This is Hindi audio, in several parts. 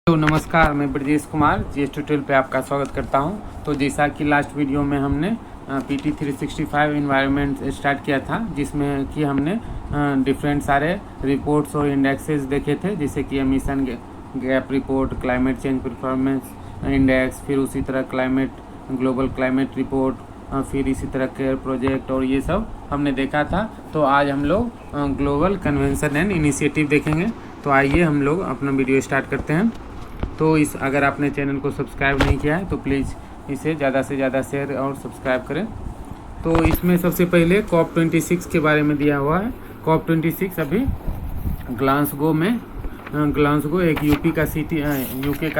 तो नमस्कार, मैं ब्रजेश कुमार जीएस ट्यूटोरियल पे आपका स्वागत करता हूं। तो जैसा कि लास्ट वीडियो में हमने PT 365 इन्वायरमेंट स्टार्ट किया था, जिसमें कि हमने डिफरेंट सारे रिपोर्ट्स और इंडेक्सेस देखे थे, जैसे कि emission gap report, climate change performance index, फिर उसी तरह ग्लोबल क्लाइमेट रिपोर्ट, फिर इसी तरह केयर प्रोजेक्ट और ये सब हमने देखा था। तो आज हम लोग ग्लोबल कन्वेंशन एंड इनिशिएटिव देखेंगे। तो आइए हम लोग अपना वीडियो स्टार्ट करते हैं। तो अगर आपने चैनल को सब्सक्राइब नहीं किया है तो प्लीज़ इसे ज़्यादा से ज़्यादा शेयर और सब्सक्राइब करें। तो इसमें सबसे पहले COP26 के बारे में दिया हुआ है। COP26 अभी ग्लासगो एक यूके का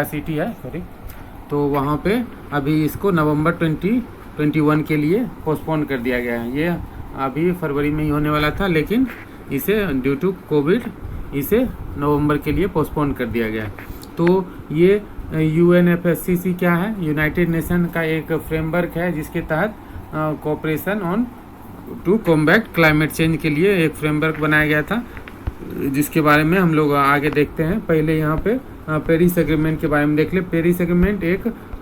सिटी है, सॉरी। तो वहाँ पे अभी इसको नवंबर 2021 के लिए पोस्टपोन कर दिया गया है। ये अभी फरवरी में ही होने वाला था, लेकिन इसे ड्यू टू कोविड इसे नवंबर के लिए पोस्टपोन कर दिया गया है। तो ये UNFCCC क्या है? यूनाइटेड नेशन का एक फ्रेमवर्क है, जिसके तहत cooperation on to combat climate change के लिए एक फ्रेमवर्क बनाया गया था, जिसके बारे में हम लोग आगे देखते हैं। पहले यहाँ पे पेरिस एग्रीमेंट के बारे में देख ले। पेरिस एग्रीमेंट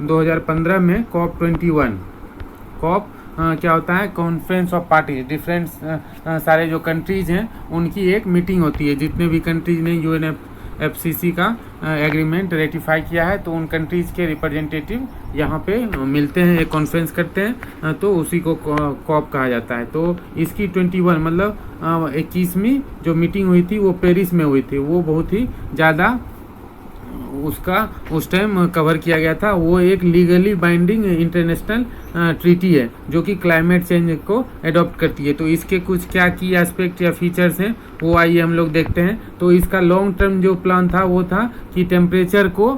2015 में COP21 क्या होता है? कॉन्फ्रेंस ऑफ पार्टी, डिफरेंट सारे जो कंट्रीज हैं उनकी एक मीटिंग होती है। जितने भी कंट्रीज ने UNFCCC का एग्रीमेंट रेटिफाई किया है, तो उन कंट्रीज़ के रिप्रेजेंटेटिव यहाँ पे मिलते हैं, एक कॉन्फ्रेंस करते हैं, तो उसी को COP कहा जाता है। तो इसकी 21 मतलब 21वीं जो मीटिंग हुई थी वो पेरिस में हुई थी। वो बहुत ही ज़्यादा उसका उस टाइम कवर किया गया था। वो एक लीगली बाइंडिंग इंटरनेशनल ट्रीटी है, जो कि क्लाइमेट चेंज को एडॉप्ट करती है। तो इसके कुछ क्या की एस्पेक्ट या फीचर्स हैं, वो आइए हम लोग देखते हैं। तो इसका लॉन्ग टर्म जो प्लान था वो था कि टेम्परेचर को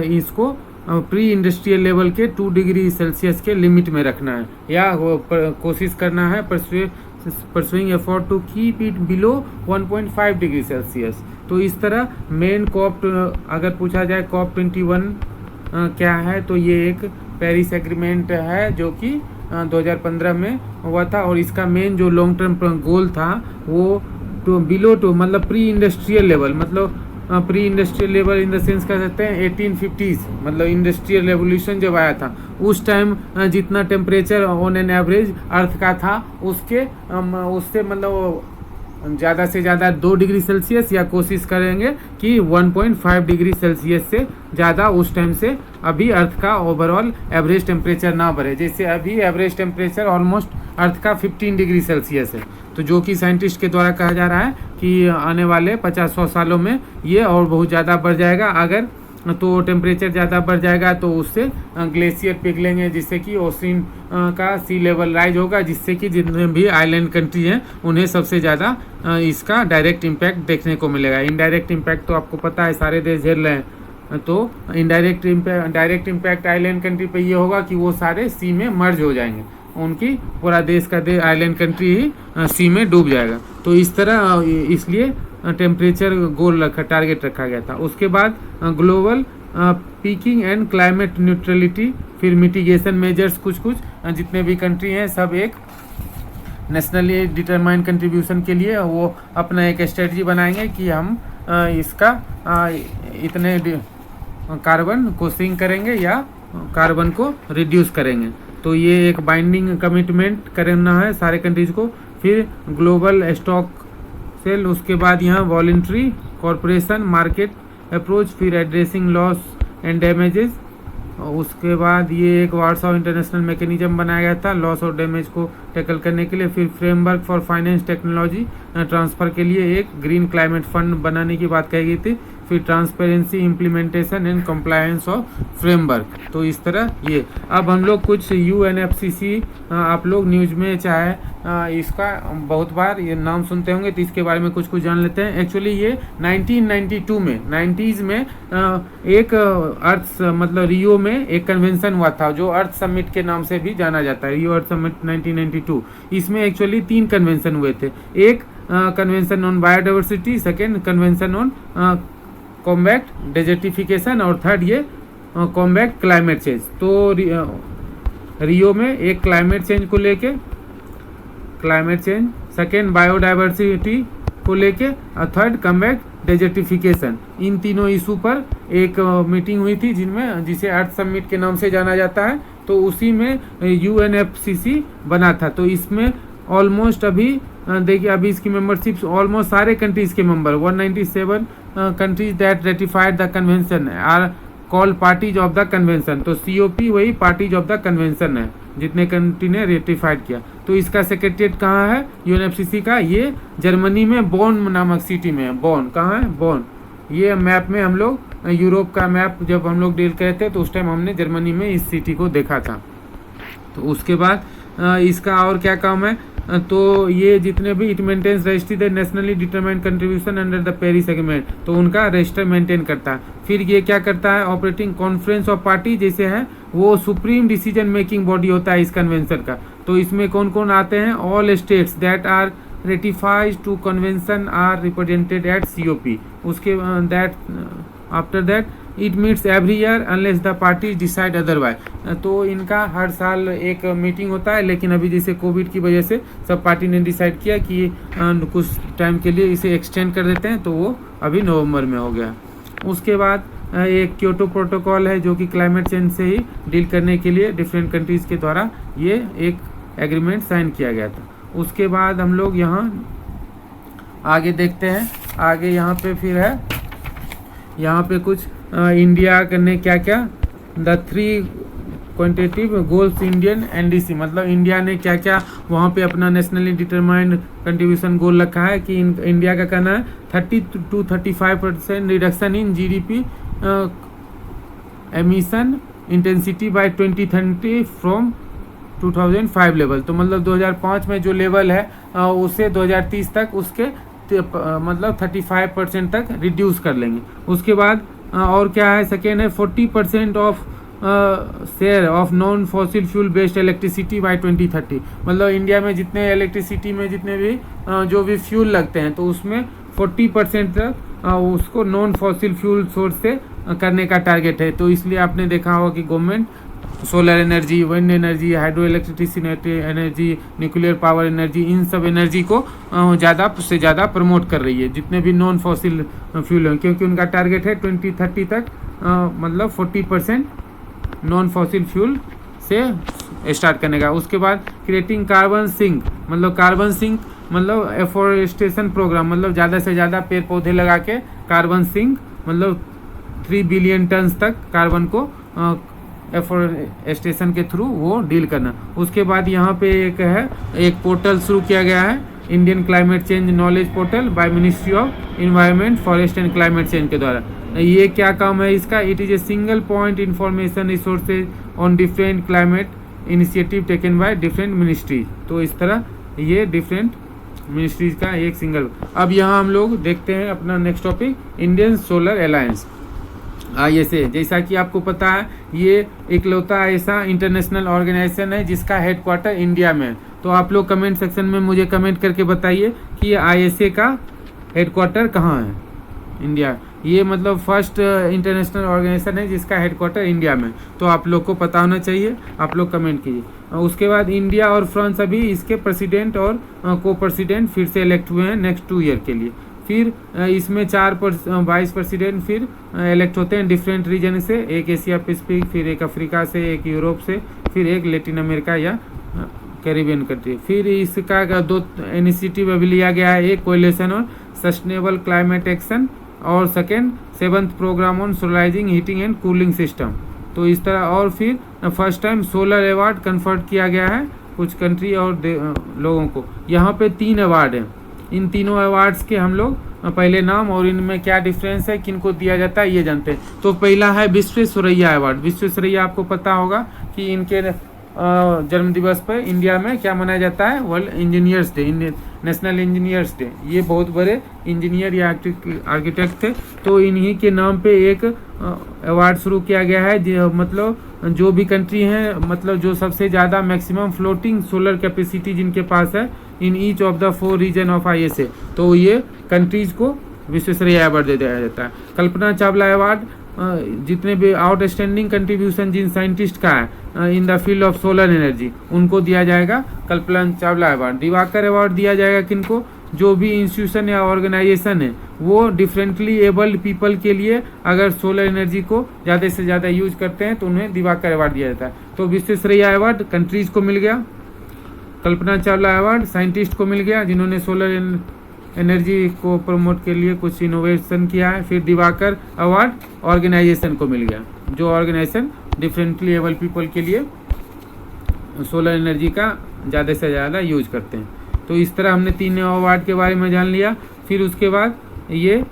इसको प्री इंडस्ट्रियल लेवल के 2 डिग्री सेल्सियस के लिमिट में रखना है, या कोशिश करना है pursuing effort to keep it below 1.5 degree Celsius. तो इस तरह मेन अगर पूछा जाए COP21 क्या है, तो ये एक पेरिस एग्रीमेंट है, जो कि 2015 में हुआ था। और इसका मेन जो लॉन्ग टर्म गोल था वो बिलो टू मतलब प्री इंडस्ट्रियल लेवल, मतलब pre industrial level in the sense कह सकते हैं 1850s, मतलब इंडस्ट्रियल रेवोल्यूशन जब आया था उस टाइम जितना टेम्परेचर ऑन एन एवरेज अर्थ का था, उससे मतलब ज़्यादा से ज़्यादा 2 डिग्री सेल्सियस, या कोशिश करेंगे कि 1.5 डिग्री सेल्सियस से ज़्यादा उस टाइम से अभी अर्थ का ओवरऑल एवरेज टेम्परेचर ना बढ़े। जैसे अभी एवरेज टेम्परेचर ऑलमोस्ट अर्थ का 15 डिग्री सेल्सियस है, तो जो कि साइंटिस्ट के द्वारा कहा जा रहा है कि आने वाले 50-100 सालों में ये और बहुत ज़्यादा बढ़ जाएगा। अगर तो टेम्परेचर ज़्यादा बढ़ जाएगा तो उससे ग्लेशियर पिघलेंगे, जिससे कि ओशन का सी लेवल राइज होगा, जिससे कि जितने भी आइलैंड कंट्री हैं उन्हें सबसे ज़्यादा इसका डायरेक्ट इम्पैक्ट देखने को मिलेगा। इनडायरेक्ट इम्पैक्ट तो आपको पता है सारे देश झेल रहे हैं। तो डायरेक्ट इम्पैक्ट आइलैंड कंट्री पे ये होगा कि वो सारे सी में मर्ज हो जाएंगे, उनकी पूरा देश का आइलैंड कंट्री ही सी में डूब जाएगा। तो इस तरह इसलिए टेम्परेचर टारगेट रखा गया था। उसके बाद global peeking and climate neutrality, फिर मिटिगेशन मेजर्स, कुछ जितने भी कंट्री हैं सब एक नेशनली डिटरमाइंड कंट्रीब्यूशन के लिए वो अपना एक स्ट्रेटजी बनाएंगे कि हम इसका इतने कार्बन को सिंक करेंगे या कार्बन को रिड्यूस करेंगे। तो ये एक बाइंडिंग कमिटमेंट करना है सारे कंट्रीज को। फिर ग्लोबल स्टॉक सेल, उसके बाद यहाँ वॉलंटरी कॉरपोरेशन मार्केट अप्रोच, फिर एड्रेसिंग लॉस एंड डैमेजेस। उसके बाद ये एक वार्सो इंटरनेशनल मैकेनिज्म बनाया गया था लॉस और डैमेज को टैकल करने के लिए। फिर framework for finance technology transfer के लिए एक ग्रीन क्लाइमेट फंड बनाने की बात कही गई थी। फिर transparency implementation and compliance of framework. तो इस तरह ये अब हम लोग कुछ UNFCCC आप लोग न्यूज में चाहे इसका बहुत बार ये नाम सुनते होंगे, तो इसके बारे में कुछ जान लेते हैं। एक्चुअली ये 1992 में 90s में एक अर्थ मतलब रियो में एक कन्वेंशन हुआ था, जो अर्थ समिट के नाम से भी जाना जाता है, रियो अर्थ समिट 1992। इसमें एक्चुअली 3 कन्वेंशन हुए थे। एक convention on biodiversity, second convention on combat desertification, और थर्ड ये कॉम्बैट क्लाइमेट चेंज। तो रियो में एक क्लाइमेट चेंज को लेके सेकेंड बायोडाइवर्सिटी को लेके, और थर्ड कॉम्बैट डेजर्टिफिकेशन, इन तीनों इशू पर एक मीटिंग हुई थी जिसे अर्थ समिट के नाम से जाना जाता है। तो उसी में UNFCCC बना था। तो इसमें ऑलमोस्ट अभी देखिए अभी इसकी मेंबरशिप ऑलमोस्ट सारे कंट्रीज के member 197 countries that ratified the convention are called parties of the convention. तो COP वही पार्टीज ऑफ द कन्वेंशन है जितने कंट्री ने रेटिफाइड किया। तो इसका सेक्रेटरीट कहाँ है UNFCCC का? ये जर्मनी में बोन नामक सिटी में है। बोन कहाँ है? बोन। ये मैप में हम लोग यूरोप का मैप जब हम लोग डील करे थे तो उस टाइम हमने जर्मनी में इस सिटी को देखा था। तो उसके बाद इसका और क्या काम है? तो ये जितने भी it maintains registry the nationally determined contribution under the Paris agreement, तो उनका रजिस्टर मेंटेन करता है। फिर ये क्या करता है? ऑपरेटिंग कॉन्फ्रेंस ऑफ पार्टी जैसे है वो सुप्रीम डिसीजन मेकिंग बॉडी होता है इस कन्वेंशन का। तो इसमें कौन कौन आते हैं? All states that are ratified to convention are represented at COP। उसके that after that it meets every year unless the party decide otherwise. तो इनका हर साल एक मीटिंग होता है, लेकिन अभी जैसे कोविड की वजह से सब पार्टी ने डिसाइड किया कि कुछ टाइम के लिए इसे एक्सटेंड कर देते हैं, तो वो अभी नवंबर में हो गया। उसके बाद एक क्योटो प्रोटोकॉल है जो कि क्लाइमेट चेंज से ही डील करने के लिए डिफरेंट कंट्रीज के द्वारा ये एक एग्रीमेंट साइन किया गया था। उसके बाद हम लोग यहाँ आगे देखते हैं। आगे यहाँ पे फिर है, यहाँ पे कुछ इंडिया ने क्या क्या the 3 quantitative goals Indian NDC, मतलब इंडिया ने क्या क्या वहाँ पे अपना नेशनली डिटरमाइंड कंट्रीब्यूशन गोल रखा है कि इंडिया का कहना है 30 to 35% reduction in GDP emission intensity bye 2030 from 2005 level. तो मतलब 2005 में जो लेवल है उसे 2030 तक उसके मतलब 35% तक रिड्यूस कर लेंगे। उसके बाद और क्या है? सेकेंड है 40% of share of non fossil fuel based electricity bye 2030। मतलब इंडिया में जितने इलेक्ट्रिसिटी में जितने भी जो भी फ्यूल लगते हैं तो उसमें 40% तक उसको नॉन फॉसिल फ्यूल सोर्स से करने का टारगेट है। तो इसलिए आपने देखा होगा कि government solar energy, wind energy, hydro electricity energy, nuclear power energy, इन सब एनर्जी को ज़्यादा से ज़्यादा प्रमोट कर रही है जितने भी नॉन फॉसिल फ्यूल हैं, क्योंकि उनका टारगेट है 2030 तक मतलब 40% नॉन फॉसिल फ्यूल से स्टार्ट करने का। उसके बाद क्रिएटिंग कार्बन सिंक, मतलब कार्बन सिंक मतलब एफोरेस्टेशन प्रोग्राम, मतलब ज़्यादा से ज़्यादा पेड़ पौधे लगा के कार्बन सिंक मतलब 3 बिलियन टन तक कार्बन को एफोरेस्टेशन के थ्रू वो डील करना। उसके बाद यहाँ पे एक पोर्टल शुरू किया गया है, Indian climate change knowledge portal by ministry of environment forest and climate change के द्वारा। ये क्या काम है इसका? It is a single point information resources on different climate initiative taken by different ministries. तो इस तरह ये डिफरेंट मिनिस्ट्रीज का एक सिंगल। अब यहाँ हम लोग देखते हैं अपना next topic, Indian solar alliance ISA। जैसा कि आपको पता है ये इकलौता ऐसा इंटरनेशनल ऑर्गेनाइजेशन है जिसका हेडक्वार्टर इंडिया में है। तो आप लोग कमेंट सेक्शन में मुझे कमेंट करके बताइए कि ISA का हेडक्वार्टर कहाँ है? इंडिया। ये मतलब फर्स्ट इंटरनेशनल ऑर्गेनाइजेशन है जिसका हेडक्वार्टर इंडिया में, तो आप लोग को पता होना चाहिए, आप लोग कमेंट कीजिए। उसके बाद इंडिया और फ्रांस अभी इसके प्रेसिडेंट और को प्रेसिडेंट फिर से इलेक्ट हुए हैं नेक्स्ट 2 ईयर के लिए। फिर इसमें 4 वाइस प्रेसिडेंट फिर इलेक्ट होते हैं डिफरेंट रीजन से, एक एशिया पैसिफिक, फिर एक अफ्रीका से, एक यूरोप से, फिर एक लैटिन अमेरिका या कैरिबियन कंट्री। फिर इसका 2 इनिशिएटिव अभी लिया गया है, एक coalition on sustainable climate action और second 7th programme on solarising heating and cooling system. तो इस तरह और फिर first time solar award conferred किया गया है कुछ कंट्री और लोगों को। यहाँ पे 3 अवार्ड हैं, इन तीनों अवार्ड्स के हम लोग पहले नाम और इनमें क्या डिफरेंस है, किनको दिया जाता है ये जानते हैं। तो पहला है विश्वेश्वरैया अवार्ड। विश्वेश्वरैया आपको पता होगा कि इनके जन्म दिवस पर इंडिया में क्या मनाया जाता है? World engineers day, national engineers day. ये बहुत बड़े इंजीनियर या आर्किटेक्ट थे, तो इन्हीं के नाम पे एक अवार्ड शुरू किया गया है। मतलब जो भी कंट्री हैं, मतलब जो सबसे ज़्यादा मैक्सिमम फ्लोटिंग सोलर कैपेसिटी जिनके पास है in each of the 4 region of ISA, तो ये कंट्रीज को विश्वेश्वरैया अवार्ड दे दिया जाता है। कल्पना चावला अवार्ड जितने भी आउटस्टैंडिंग कंट्रीब्यूशन जिन साइंटिस्ट का है in the field of solar energy उनको दिया जाएगा कल्पना चावला अवार्ड। दिवाकर अवार्ड दिया जाएगा किनको? जो भी इंस्टीट्यूशन या ऑर्गेनाइजेशन है वो डिफरेंटली एबल्ड पीपल के लिए अगर सोलर एनर्जी को ज़्यादा से ज़्यादा यूज करते हैं तो उन्हें दिवाकर अवार्ड दिया जाता है। तो विश्वेश्वरैया अवार्ड कंट्रीज को मिल गया, कल्पना चावला अवार्ड साइंटिस्ट को मिल गया जिन्होंने सोलर एनर्जी को प्रमोट के लिए कुछ इनोवेशन किया है। फिर दिवाकर अवार्ड ऑर्गेनाइजेशन को मिल गया, जो ऑर्गेनाइजेशन डिफरेंटली एबल पीपल के लिए सोलर एनर्जी का ज़्यादा से ज़्यादा यूज करते हैं। तो इस तरह हमने 3 अवार्ड के बारे में जान लिया। फिर उसके बाद ये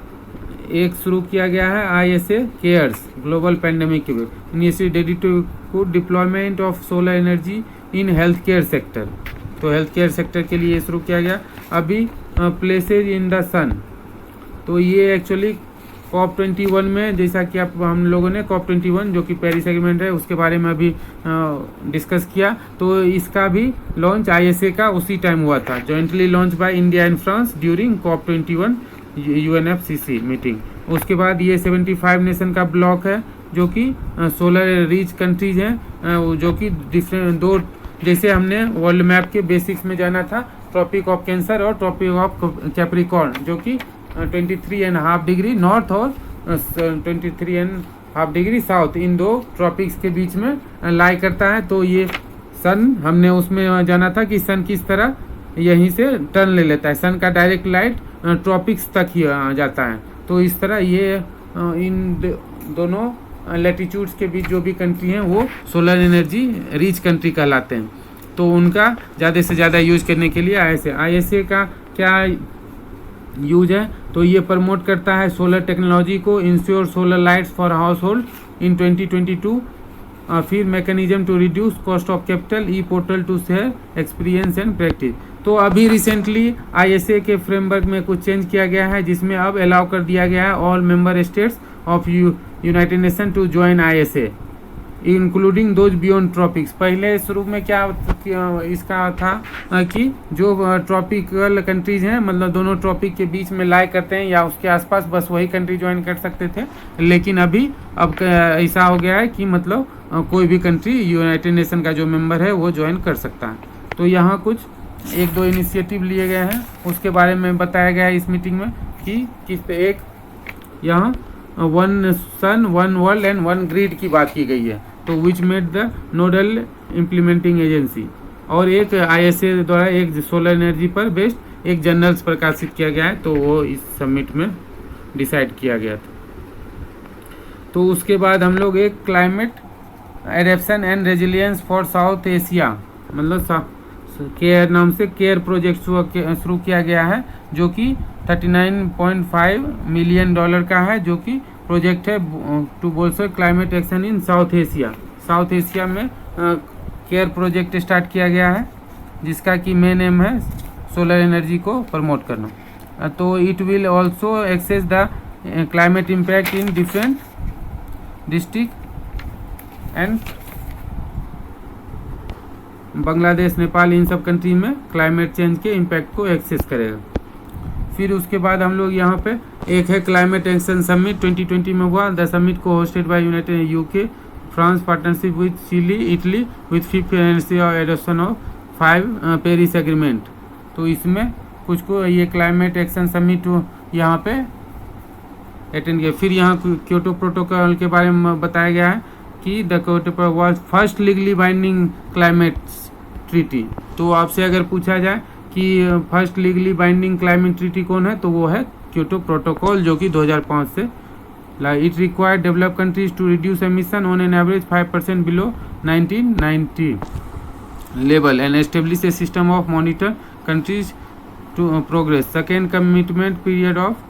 एक शुरू किया गया है ISA cares global pandemic initiative dedicated to deployment of solar energy in health care sector. तो हेल्थ केयर सेक्टर के लिए शुरू किया गया। अभी प्लेसेज इन द सन, तो ये एक्चुअली COP21 में, जैसा कि आप हम लोगों ने COP21 जो कि पेरिस एग्रीमेंट है उसके बारे में अभी डिस्कस किया, तो इसका भी लॉन्च ISA का उसी टाइम हुआ था, jointly launch by India and France during COP21 UNFCCC meeting. उसके बाद ये 75 नेशन का ब्लॉक है जो कि सोलर रिच कंट्रीज हैं, जो कि डिफरेंट दो, जैसे हमने वर्ल्ड मैप के बेसिक्स में जाना था, ट्रॉपिक ऑफ कैंसर और ट्रॉपिक ऑफ कैप्रिकॉर्न, जो कि 23.5 डिग्री नॉर्थ और 23.5 डिग्री साउथ, इन दो ट्रॉपिक्स के बीच में लाई करता है। तो ये सन, हमने उसमें जाना था कि सन किस तरह यहीं से टर्न ले लेता है, सन का डायरेक्ट लाइट ट्रॉपिक्स तक ही जाता है। तो इस तरह ये इन दोनों लैटिट्यूड्स के बीच जो भी कंट्री हैं वो सोलर एनर्जी रिच कंट्री कहलाते हैं। तो उनका ज़्यादा से ज़्यादा यूज करने के लिए ISA का क्या यूज है, तो ये प्रमोट करता है सोलर टेक्नोलॉजी को, ensure solar lights for household in 2022। फिर mechanism to reduce cost of capital, e portal to share experience and practice. तो अभी रिसेंटली ISA के फ्रेमवर्क में कुछ चेंज किया गया है, जिसमें अब अलाउ कर दिया गया है all member states of United Nation to join ISA including those beyond tropics. पहले शुरू में क्या इसका था कि जो ट्रॉपिकल कंट्रीज हैं, मतलब दोनों ट्रॉपिक के बीच में लाई करते हैं या उसके आसपास, बस वही कंट्री ज्वाइन कर सकते थे। लेकिन अभी अब ऐसा हो गया है कि मतलब कोई भी कंट्री यूनाइटेड नेशन का जो मेंबर है वो ज्वाइन कर सकता है। तो यहाँ कुछ 1-2 इनिशिएटिव लिए गए हैं, उसके बारे में बताया गया है इस मीटिंग में कि किस एक यहाँ 1 सन 1 वर्ल्ड एंड 1 ग्रिड की बात की गई है, तो which made the nodal implementing agency. और एक ISA द्वारा एक सोलर एनर्जी पर बेस्ड एक जर्नल्स प्रकाशित किया गया है, तो वो इस समिट में डिसाइड किया गया था। तो उसके बाद हम लोग एक climate adaptation and resilience for south Asia, मतलब केयर नाम से केयर प्रोजेक्ट शुरू किया गया है, जो कि $39.5 मिलियन का है, जो कि प्रोजेक्ट है to bolster climate action in South Asia. South Asia में केयर प्रोजेक्ट स्टार्ट किया गया है, जिसका कि मेन एम है सोलर एनर्जी को प्रमोट करना। तो it will also access the climate impact in different district and Bangladesh, Nepal, इन सब कंट्री में क्लाइमेट चेंज के इम्पैक्ट को एक्सेस करेगा। फिर उसके बाद हम लोग यहाँ पे एक है क्लाइमेट एक्शन समिट 2020 में हुआ। द समिट को hosted by United UK France partnership with Chile Italy with 5th anniversary of adoption of 5 Paris agreement. तो इसमें कुछ को ये क्लाइमेट एक्शन समिट यहाँ पे अटेंड किया। फिर यहाँ क्योटो प्रोटोकॉल के बारे में बताया गया है कि the Kyoto protocol was first legally binding climate treaty. तो आपसे अगर पूछा जाए कि first legally binding climate treaty कौन है, तो वो है क्योटो प्रोटोकॉल, जो कि 2005 से it required develop countries to reduce emission on an average 5% below 1990 level and establish a system of monitor countries to progress. Second commitment period of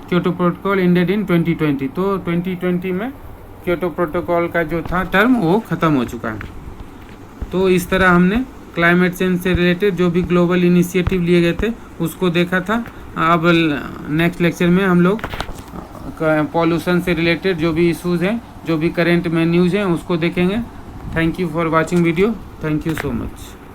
Kyoto protocol ended in 2020। तो 2020 में क्योटो प्रोटोकॉल का जो था टर्म वो ख़त्म हो चुका है। तो इस तरह हमने क्लाइमेट चेंज से रिलेटेड जो भी ग्लोबल इनिशिएटिव लिए गए थे उसको देखा था। अब नेक्स्ट लेक्चर में हम लोग पॉल्यूशन से रिलेटेड जो भी इश्यूज़ हैं, जो भी करंट में न्यूज़ हैं, उसको देखेंगे। Thank you for watching video. Thank you so much.